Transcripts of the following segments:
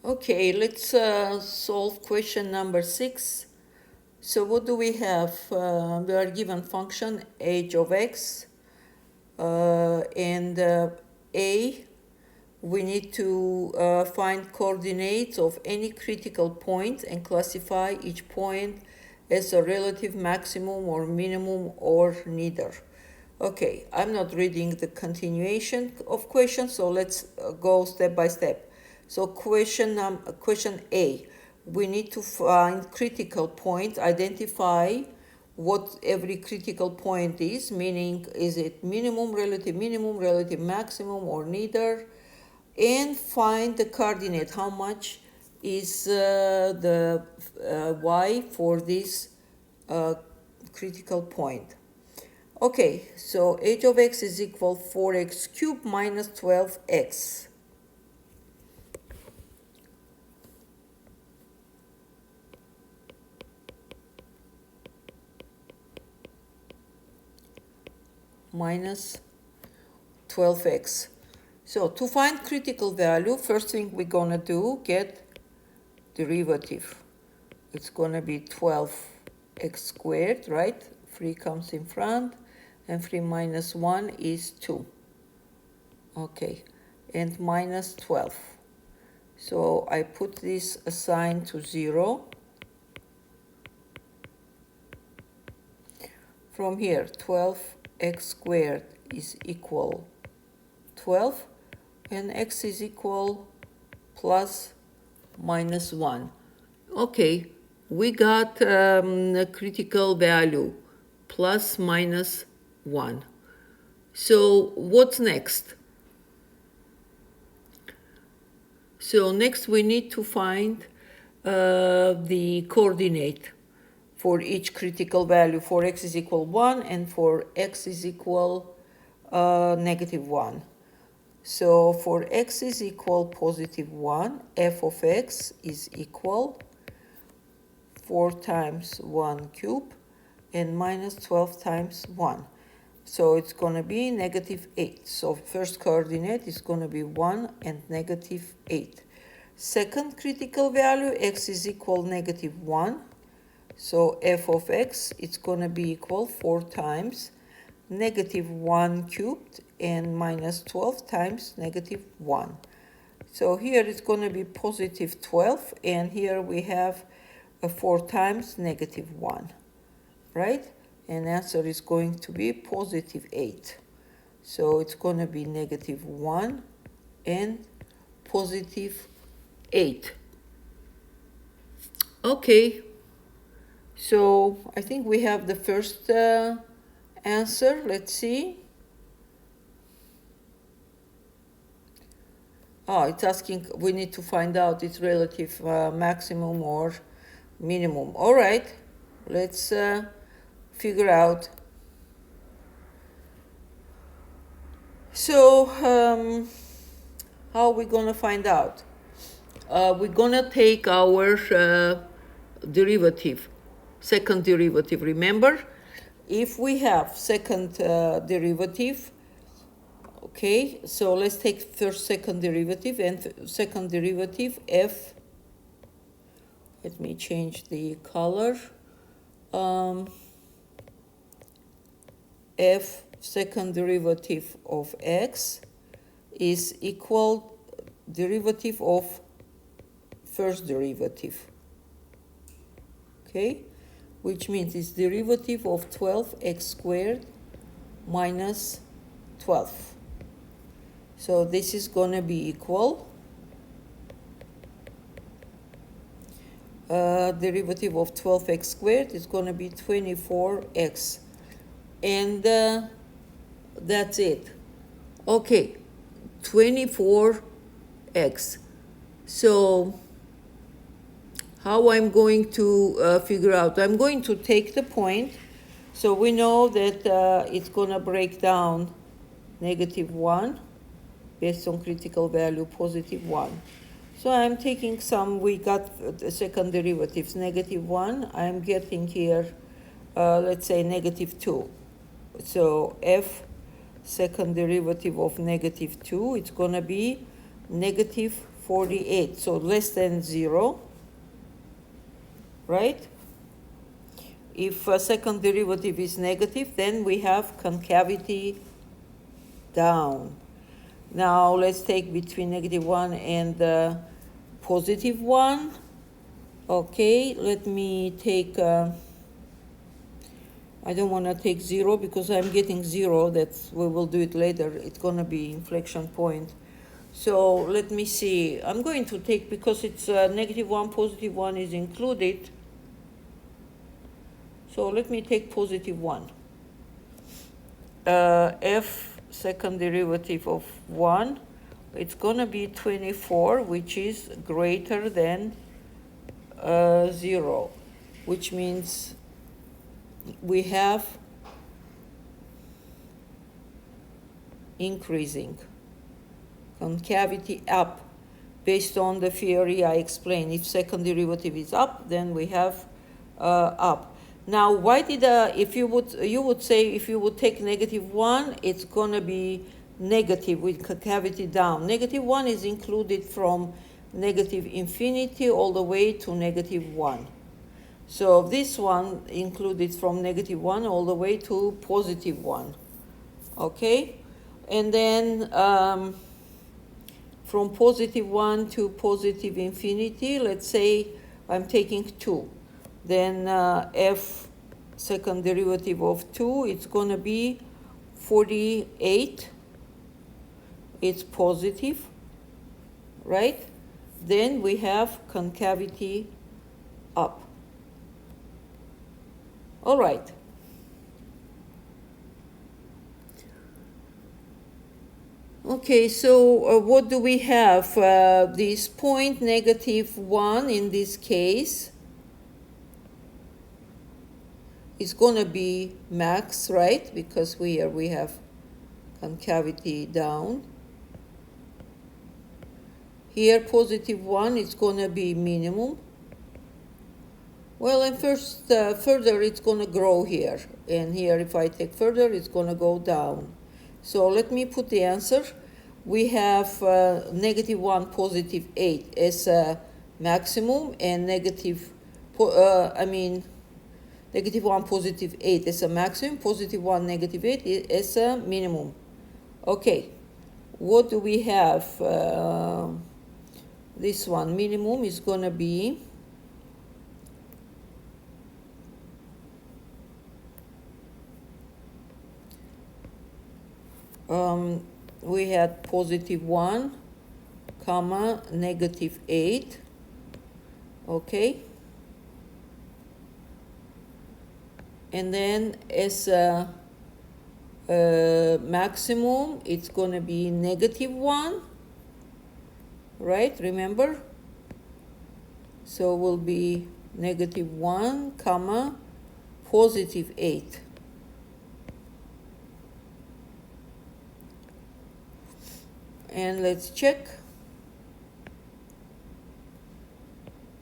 Okay, let's solve question number 6. So what do we have? We are given function h of x and a. We need to find coordinates of any critical point and classify each point as a relative maximum or minimum or neither. Okay, I'm not reading the continuation of question, so let's go step by step. So question A, we need to find critical point, identify what every critical point is, meaning is it minimum, relative maximum, or neither, and find the coordinate, how much is the y for this critical point. Okay, so h of x is equal 4x cubed minus 12x. Minus 12x. So to find critical value, first thing we're gonna do, get derivative. It's gonna be 12x squared, right? 3 comes in front, and 3 minus 1 is 2. Okay, and minus 12. So I put this assigned to 0. From here, 12x squared is equal 12, and x is equal plus minus 1. Okay, we got a critical value, plus minus 1. So what's next? So next we need to find the coordinate for each critical value, for x is equal 1 and for x is equal negative 1. So for x is equal positive 1, f of x is equal 4 times 1 cube and minus 12 times 1. So it's going to be negative 8. So first coordinate is going to be 1 and negative 8. Second critical value, x is equal negative 1. So f of x, it's going to be equal 4 times negative 1 cubed and minus 12 times negative 1. So here it's going to be positive 12, and here we have a 4 times negative 1, right? And answer is going to be positive 8. So it's going to be negative 1 and positive 8. Okay, so I think we have the first answer. Let's see. Oh, it's asking, we need to find out its relative maximum or minimum. All right, let's figure out. So how are we going to find out? We're going to take our derivative, second derivative. Remember, if we have second derivative, okay, so let's take first second derivative, and second derivative f, let me change the color, f second derivative of x is equal derivative of first derivative, okay, which means it's derivative of 12x squared minus 12. So this is going to be equal derivative of 12x squared is going to be 24x, and that's it. Okay, 24x. So how I'm going to figure out? I'm going to take the point. So we know that it's going to break down negative 1 based on critical value positive 1. So I'm taking some, we got the second derivatives, negative 1. I'm getting here, let's say, negative 2. So f second derivative of negative 2, it's going to be negative 48, so less than 0, right? If a second derivative is negative, then we have concavity down. Now let's take between -1 and +1. Okay, let me take, I don't want to take 0 because I'm getting 0. We will do it later. It's going to be inflection point. So let me see. I'm going to take, because it's -1, +1 is included. So let me take +1. F second derivative of 1, it's going to be 24, which is greater than 0, which means we have increasing concavity up based on the theory I explained. If second derivative is up, then we have up. Now, why did if you would say if you would take -1, it's gonna be negative with concavity down. -1 is included from -infinity all the way to -1. So this one included from -1 all the way to +1. Okay, and then from +1 to +infinity, let's say I'm taking 2. Then f second derivative of 2, it's going to be 48. It's positive, right? Then we have concavity up. All right. Okay, so what do we have? This point -1 in this case is going to be max, right? Because we have concavity down. Here, +1, it's going to be minimum. Well, and first, further, it's going to grow here. And here, if I take further, it's going to go down. So let me put the answer. We have -1, +8 as a maximum, and -1, +8 as a maximum, +1, -8 as a minimum. Okay, what do we have? This one, minimum, is going to be we had +1, comma, -8, okay? And then as a maximum, it's going to be -1, right? Remember? So it will be -1, comma, +8. And let's check.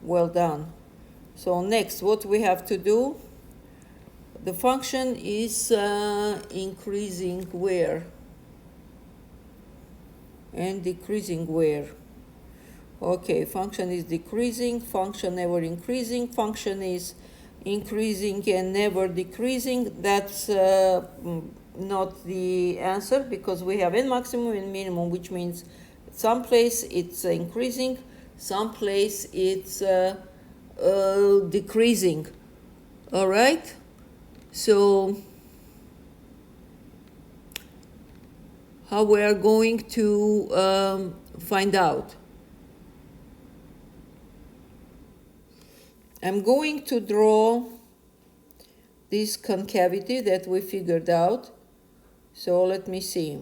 Well done. So next, what we have to do? The function is increasing where? And decreasing where? Okay, function is decreasing, function never increasing, function is increasing and never decreasing. That's not the answer, because we have n maximum and minimum, which means someplace it's increasing, someplace it's decreasing. All right, so how we are going to find out? I'm going to draw this concavity that we figured out. So let me see.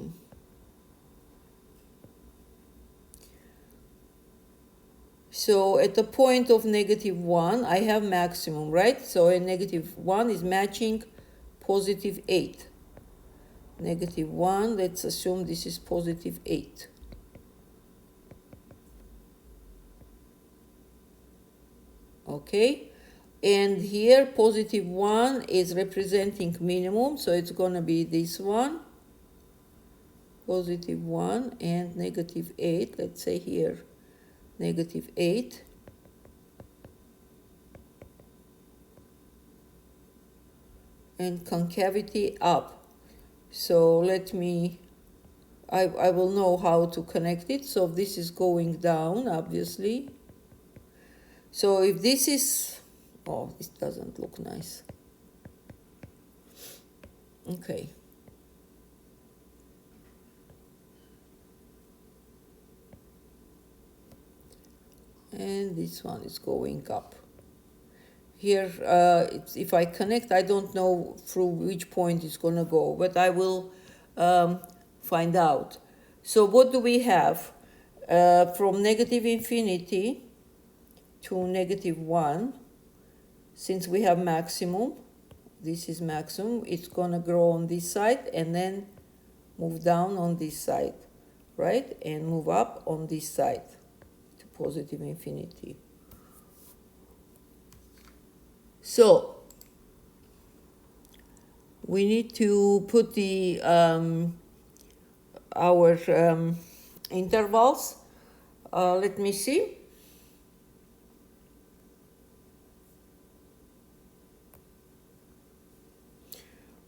So at the point of -1, I have maximum, right? So a -1 is matching +8. -1, let's assume this is +8. Okay, and here +1 is representing minimum, so it's going to be this one, +1 and -8, let's say here negative 8, and concavity up. So let me, I will know how to connect it. So this is going down, obviously. So if this is, oh, this doesn't look nice. Okay. And this one is going up. Here, if I connect, I don't know through which point it's going to go, but I will find out. So what do we have? From negative infinity to negative 1, since we have maximum, this is maximum, it's going to grow on this side and then move down on this side, right? And move up on this side to positive infinity. So we need to put the our intervals. Let me see.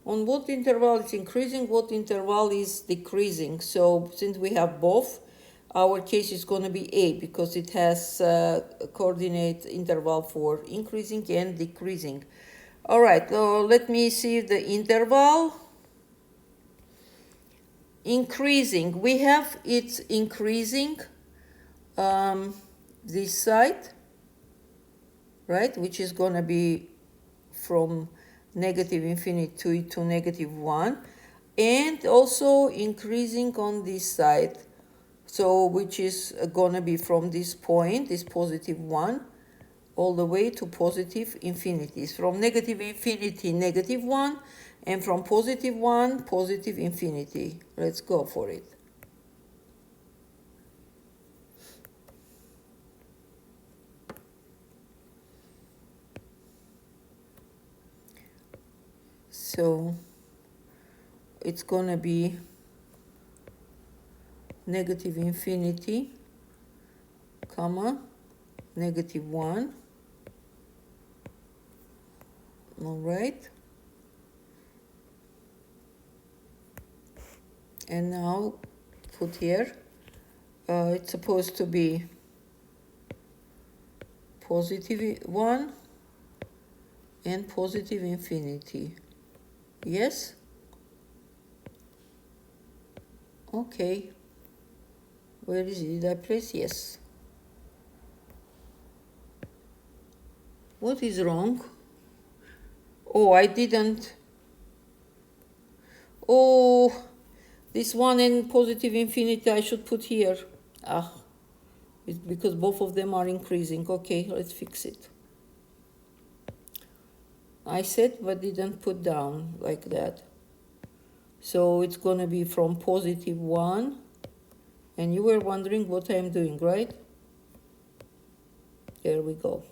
On what interval is increasing, what interval is decreasing. So since we have both, our case is going to be A because it has a coordinate interval for increasing and decreasing. All right, let me see the interval. Increasing, we have it increasing this side, right, which is going to be from negative infinity to negative 1, and also increasing on this side, so which is going to be from this point, this positive 1, all the way to positive infinities, from negative infinity negative 1, and from positive 1 positive infinity. Let's go for it. So it's going to be negative infinity, comma, negative 1. All right. And now put here, it's supposed to be positive 1 and positive infinity. Yes? Okay. Where is it? Did I place? Yes. What is wrong? Oh, I didn't. Oh, this 1 and positive infinity I should put here. Ah, it's because both of them are increasing. Okay, let's fix it. I said but didn't put down like that. So it's going to be from positive 1. And you were wondering what I'm doing, right? There we go.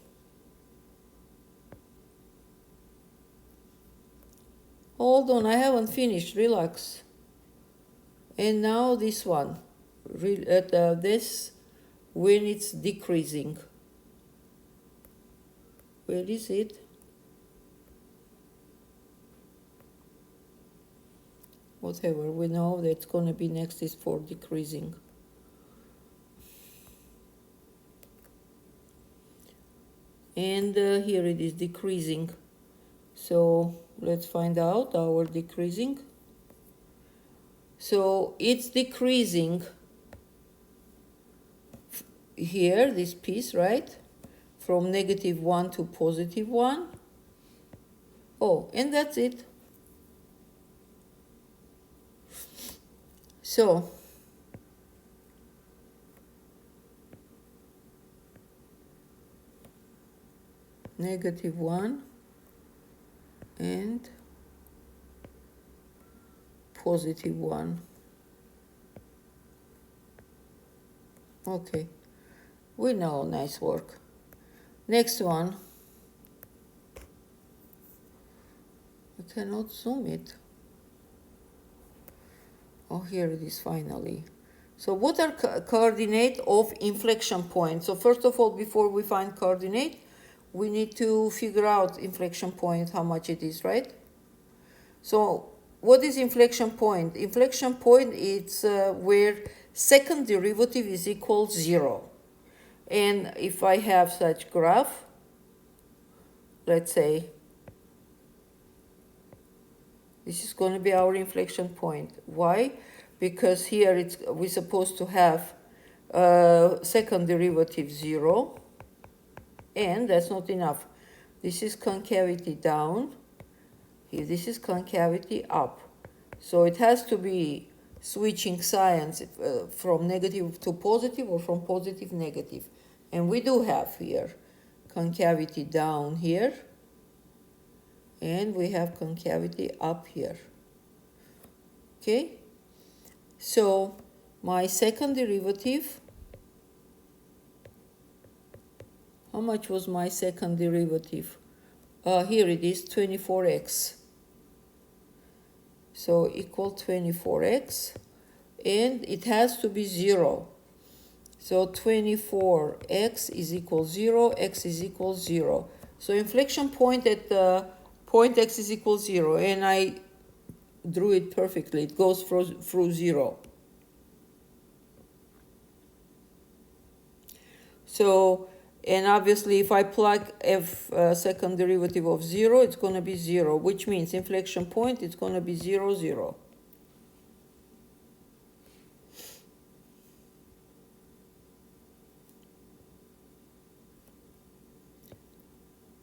Hold on, I haven't finished. Relax. And now this one. This when it's decreasing. Where is it? Whatever, we know that's going to be next is for decreasing. And here it is decreasing. So let's find out our decreasing. So it's decreasing here, this piece, right? From negative 1 to positive 1. Oh, and that's it. So negative 1 and positive 1. Okay, we know, nice work. Next one. I cannot zoom it. Oh, here it is finally. So what are coordinate of inflection point? So first of all, before we find coordinate, we need to figure out inflection point, how much it is, right? So what is inflection point? Inflection point is where second derivative is equal 0. And if I have such graph, let's say this is going to be our inflection point. Why? Because here we're supposed to have second derivative 0, and that's not enough. This is concavity down, here this is concavity up. So it has to be switching signs from negative to positive or from positive negative. And we do have here concavity down here, and we have concavity up here. Okay? So my second derivative, how much was my second derivative? Here it is, 24x. So equal 24x, and it has to be 0. So 24x is equal 0, x is equal 0. So inflection point at point x is equal 0, and I drew it perfectly. It goes through 0. So, and obviously if I plug f second derivative of 0, it's going to be 0, which means inflection point is going to be 0, 0.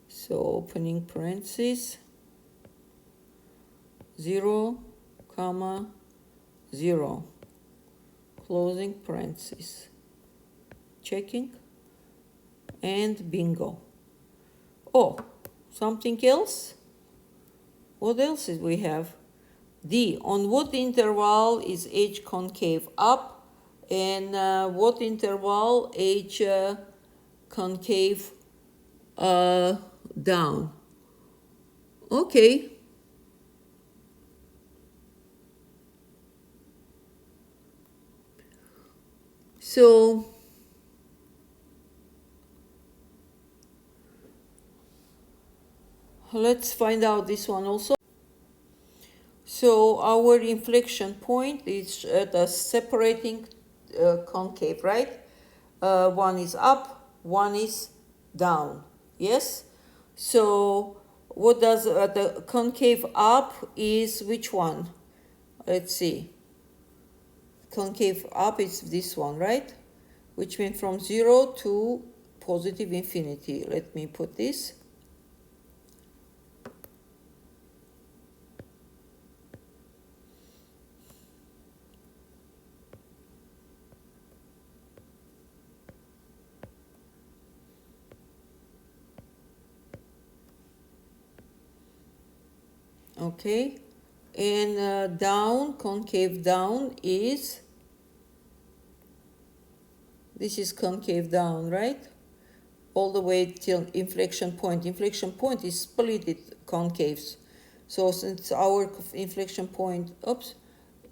So opening parentheses, 0, comma, 0, closing parentheses, checking, and bingo. Oh, something else? What else did we have? D, on what interval is H concave up, and what interval H concave down? Okay. So let's find out this one also. So our inflection point is the separating concave, right? One is up, one is down. Yes? So what does the concave up is which one? Let's see. Concave up is this one, right? Which means from 0 to positive infinity. Let me put this. Okay, and down, concave down is, this is concave down, right? All the way till inflection point. Inflection point is split it concaves. So since our inflection point,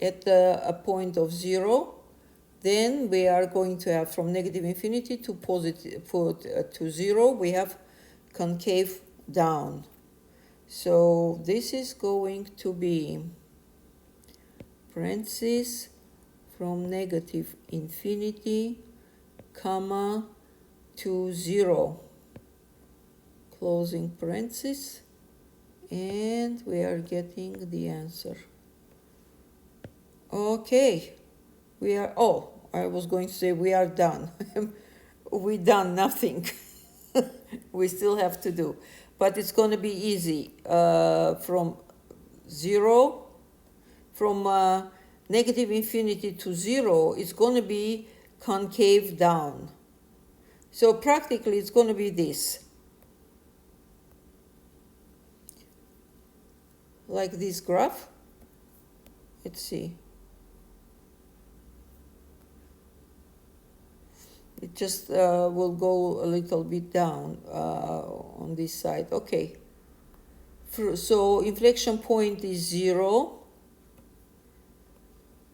at a point of 0, then we are going to have from negative infinity to positive to 0, we have concave down. So this is going to be parentheses from negative infinity, comma, to 0, closing parentheses, and we are getting the answer. Okay, we are, oh, I was going to say we are done. We done nothing. We still have to do. But it's going to be easy. From 0, from negative infinity to 0, it's going to be concave down. So practically it's going to be this. Like this graph. Let's see. It just will go a little bit down on this side. Okay. So inflection point is 0.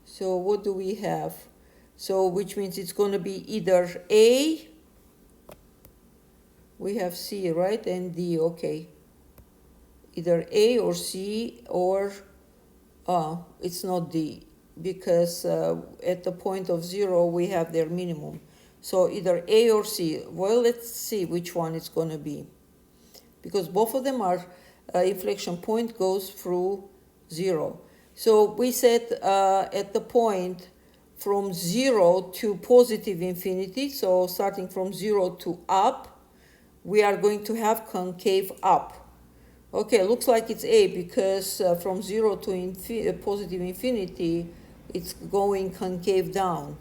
So what do we have? So which means it's going to be either A, we have C, right, and D, okay. Either A or C, or it's not D, because at the point of 0 we have their minimum. So either A or C. Well, let's see which one it's going to be, because both of them are inflection point goes through 0. So we said at the point from 0 to positive infinity, so starting from 0 to up, we are going to have concave up. Okay, looks like it's A, because from 0 to positive infinity, it's going concave down.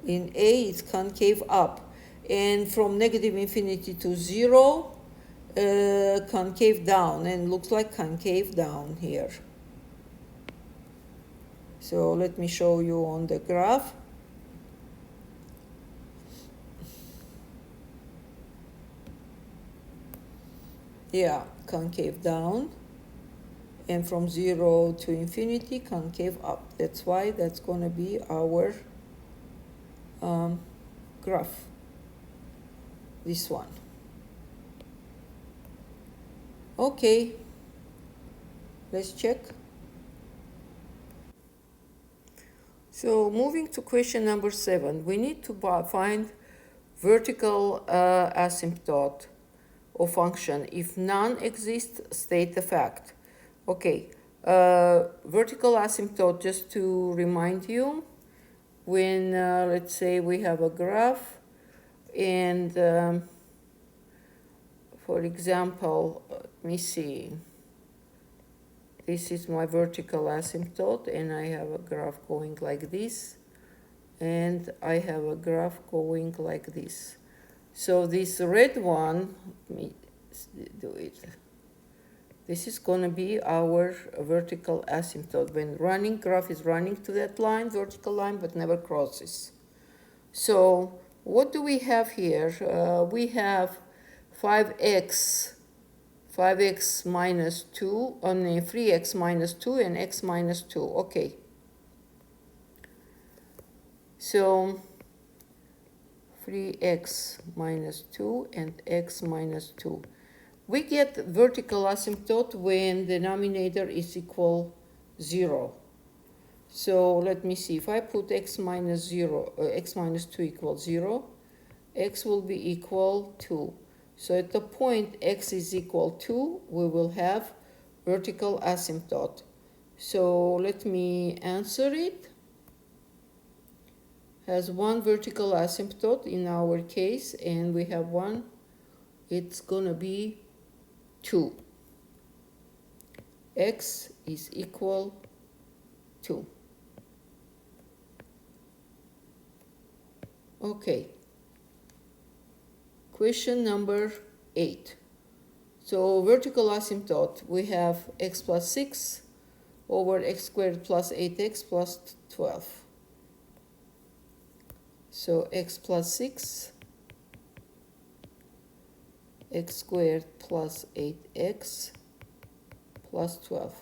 In A, it's concave up. And from negative infinity to 0, concave down, and looks like concave down here. So let me show you on the graph. Yeah, concave down, and from 0 to infinity, concave up. That's why that's going to be our graph, this one. Okay, let's check. So moving to question number 7, we need to find vertical asymptote of function. If none exists, state the fact. Okay, vertical asymptote, just to remind you, when let's say we have a graph, and for example, let me see, this is my vertical asymptote, and I have a graph going like this, and I have a graph going like this. So this red one, let me do it. This is going to be our vertical asymptote. When running, graph is running to that line, vertical line, but never crosses. So what do we have here? We have 5x minus 2, 3x minus 2 and x minus 2. Okay. So 3x minus 2 and x minus 2. We get vertical asymptote when the denominator is equal 0. So let me see, if I put x minus 0, x minus 2 equals 0, x will be equal 2. So at the point x is equal 2, we will have vertical asymptote. So let me answer it. Has one vertical asymptote in our case, and we have one, it's gonna be 2. X is equal 2. Okay. Question number 8. So vertical asymptote, we have x plus 6 over x squared plus 8x plus 12. So x plus 6, x squared plus 8x plus 12.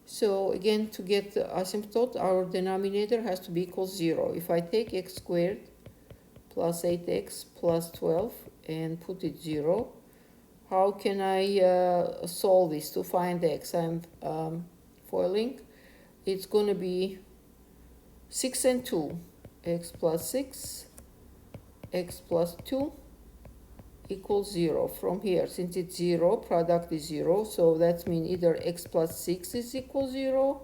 So again, to get the asymptote, our denominator has to be equal 0. If I take x squared plus 8x plus 12 and put it 0, how can I solve this to find x? I'm foiling. It's going to be 6 and 2. X plus 6, x plus 2 equals 0. From here, since it's 0, product is 0, so that means either x plus 6 is equal 0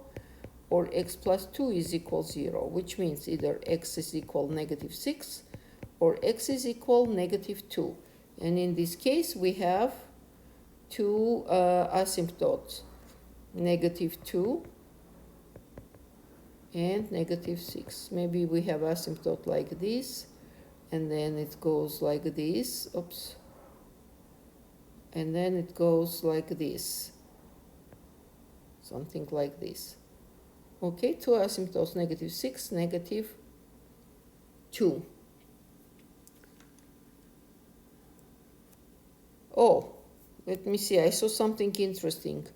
or x plus 2 is equal 0, which means either x is equal negative 6 or x is equal negative 2. And in this case, we have two asymptotes, negative 2 and negative 6. Maybe we have asymptote like this, and then it goes like this, oops, and then it goes like this, something like this. Okay, two asymptotes, negative 6, negative 2. Oh, let me see, I saw something interesting.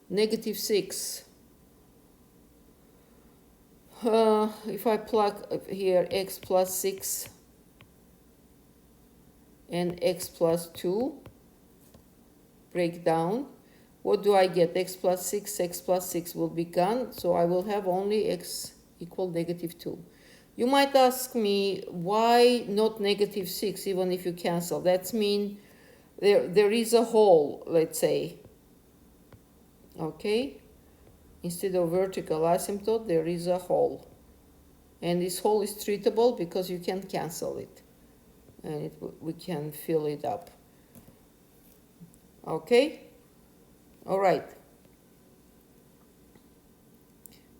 Negative 6. If I plug here x plus 6 and x plus 2, break down, what do I get? X plus 6 will be gone, so I will have only x equal -2. You might ask me, why not -6 even if you cancel? That's mean there is a hole, let's say, okay? Instead of vertical asymptote, there is a hole. And this hole is treatable because you can cancel it. And we can fill it up. Okay? All right.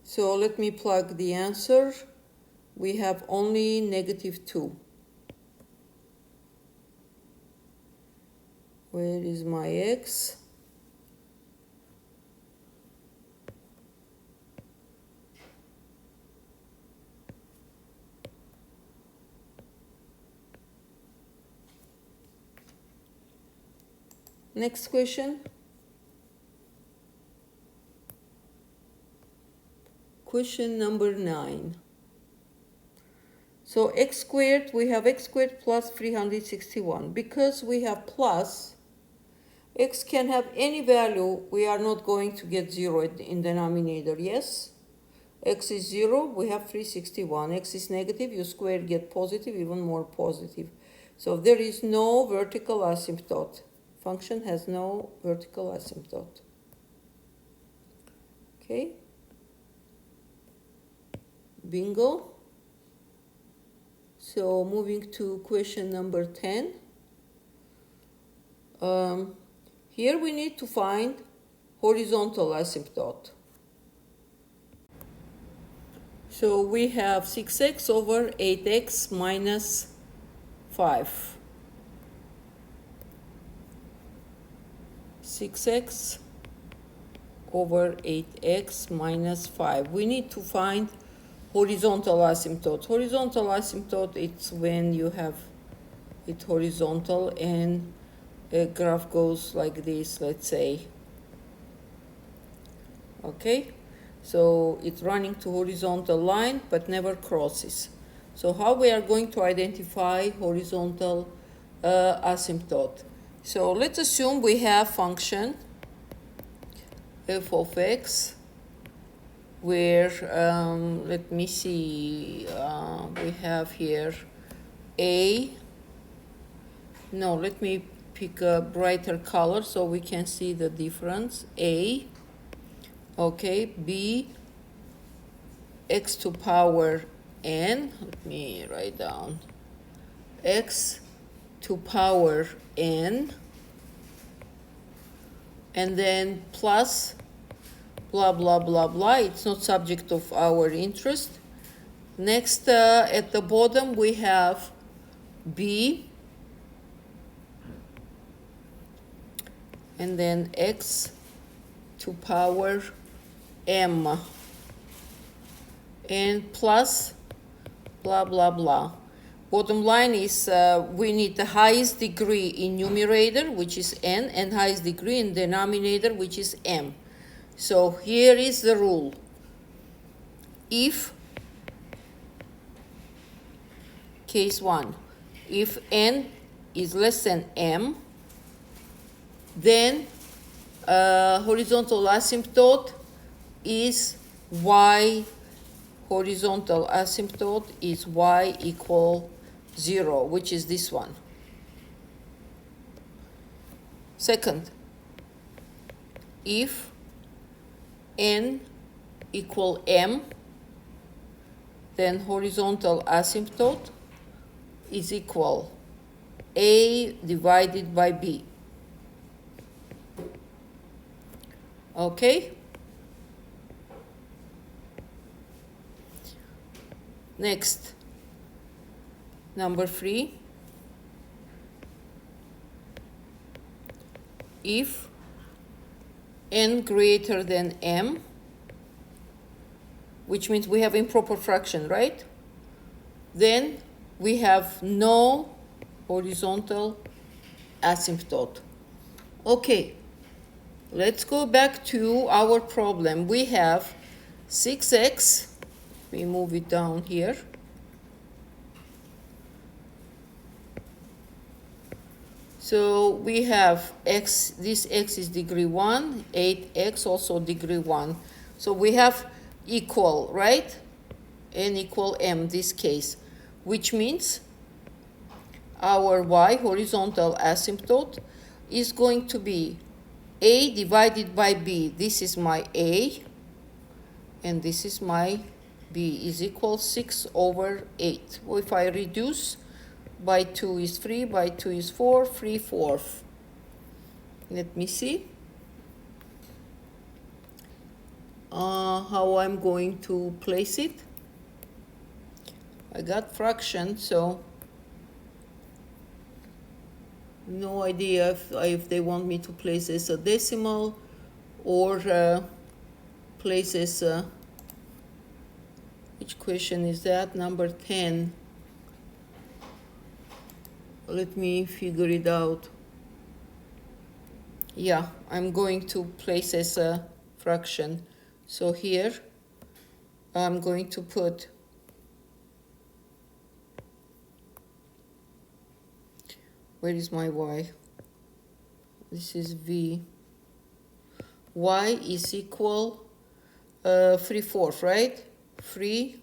So let me plug the answer. We have only -2. Where is my x? Next question. Question number 9. So x squared, we have x squared plus 361. Because we have plus, x can have any value. We are not going to get 0 in denominator, yes? X is 0, we have 361. X is negative, you square get positive, even more positive. So there is no vertical asymptote. Function has no vertical asymptote. Okay? Bingo. So moving to question number 10. Here we need to find horizontal asymptote. So we have 6x over 8x minus 5. 6x over 8x minus 5. We need to find horizontal asymptote. Horizontal asymptote, it's when you have it horizontal and a graph goes like this, let's say. Okay? So it's running to horizontal line but never crosses. So how we are going to identify horizontal asymptote? So let's assume we have function f of x where, let me see, we have here a, no, let me pick a brighter color so we can see the difference, a, okay, b, x to power n, let me write down, x to power n, and then plus blah blah blah blah. It's not subject of our interest. Next, at the bottom we have b, and then x to power m, and plus blah blah blah. Bottom line is we need the highest degree in numerator, which is n, and highest degree in denominator, which is m. So here is the rule. If, case 1, if n is less than m, then horizontal asymptote is y, horizontal asymptote is y equal 0, which is this one. Second, if n equal m, then horizontal asymptote is equal a divided by b. Okay? Next, number 3. If n greater than m, which means we have improper fraction, right? Then we have no horizontal asymptote. Okay, let's go back to our problem. We have 6x me move it down here. So we have x, this x is degree 1, 8x also degree 1. So we have equal, right? N equal m this case, which means our y, horizontal asymptote, is going to be a divided by b. This is my a, and this is my b, is equal 6 over 8. Well, if I reduce, by 2 is 3, by 2 is 4, 3/4. Let me see how I'm going to place it. I got fraction, so no idea if they want me to place as a decimal or place as a, which question is that? Number 10. Let me figure it out. Yeah, I'm going to place as a fraction. So here I'm going to put where is my y? This is v. Y is equal 3/4, right? 3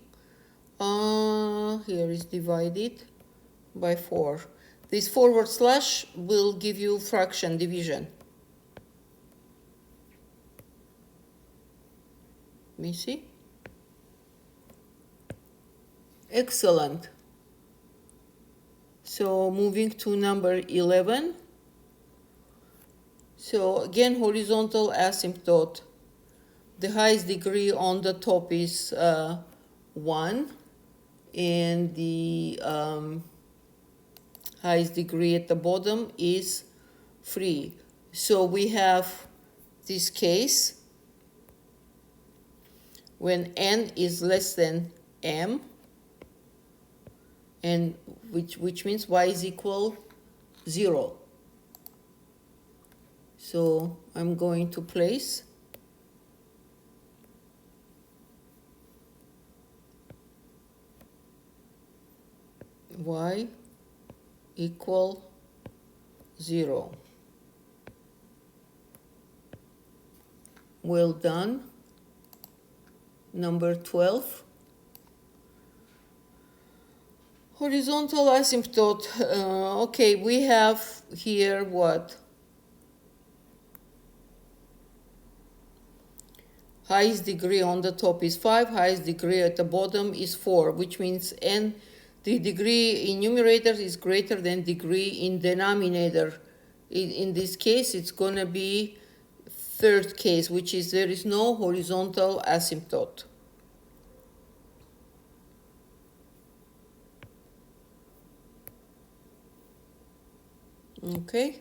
here is divided by 4. This forward slash will give you fraction division. Let me see. Excellent. So moving to number 11. So again, horizontal asymptote. The highest degree on the top is 1, and the highest degree at the bottom is 3. So we have this case when n is less than m, and which means y is equal 0. So I'm going to place y equal 0. Well done. Number 12. Horizontal asymptote. Okay, we have here what? Highest degree on the top is 5, highest degree at the bottom is 4, which means n, the degree in numerator is greater than degree in denominator. In this case, it's going to be third case, which is there is no horizontal asymptote. Okay.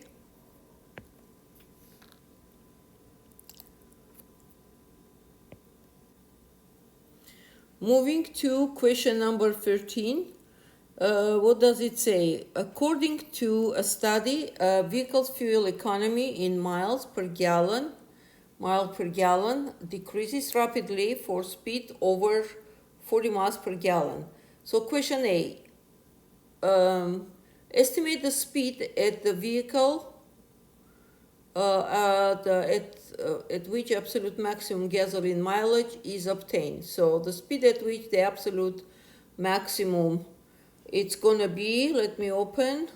Moving to question number 13. What does it say? According to a study, a vehicle's fuel economy in mile per gallon decreases rapidly for speed over 40 miles per gallon. So question A, estimate the speed at the vehicle at which absolute maximum gasoline mileage is obtained. So the speed at which the absolute maximum, it's gonna be, let me open,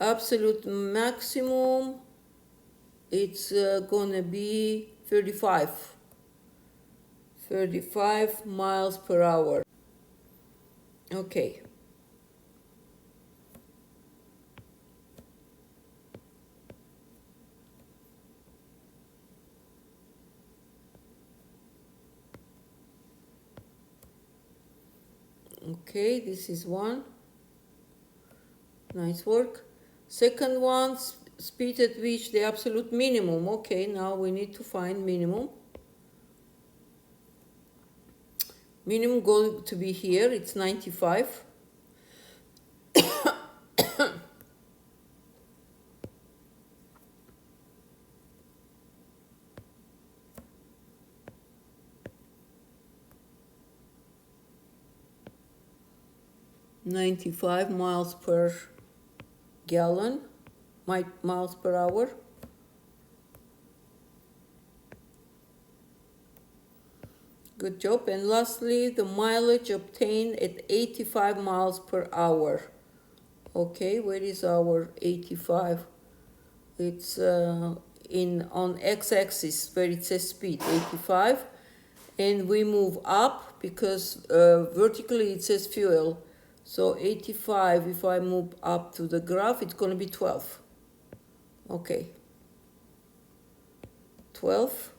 absolute maximum, it's gonna be 35 miles per hour. Okay. Okay, this is one. Nice work. Second one, speed at which the absolute minimum. Okay, now we need to find minimum. Minimum going to be here, it's 95. 95 miles per gallon, miles per hour. Good job. And lastly, the mileage obtained at 85 miles per hour. Okay, where is our 85? It's on x-axis where it says speed, 85. And we move up because vertically it says fuel. So 85, if I move up to the graph, it's going to be 12. Okay. 12.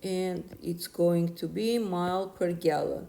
And it's going to be mile per gallon.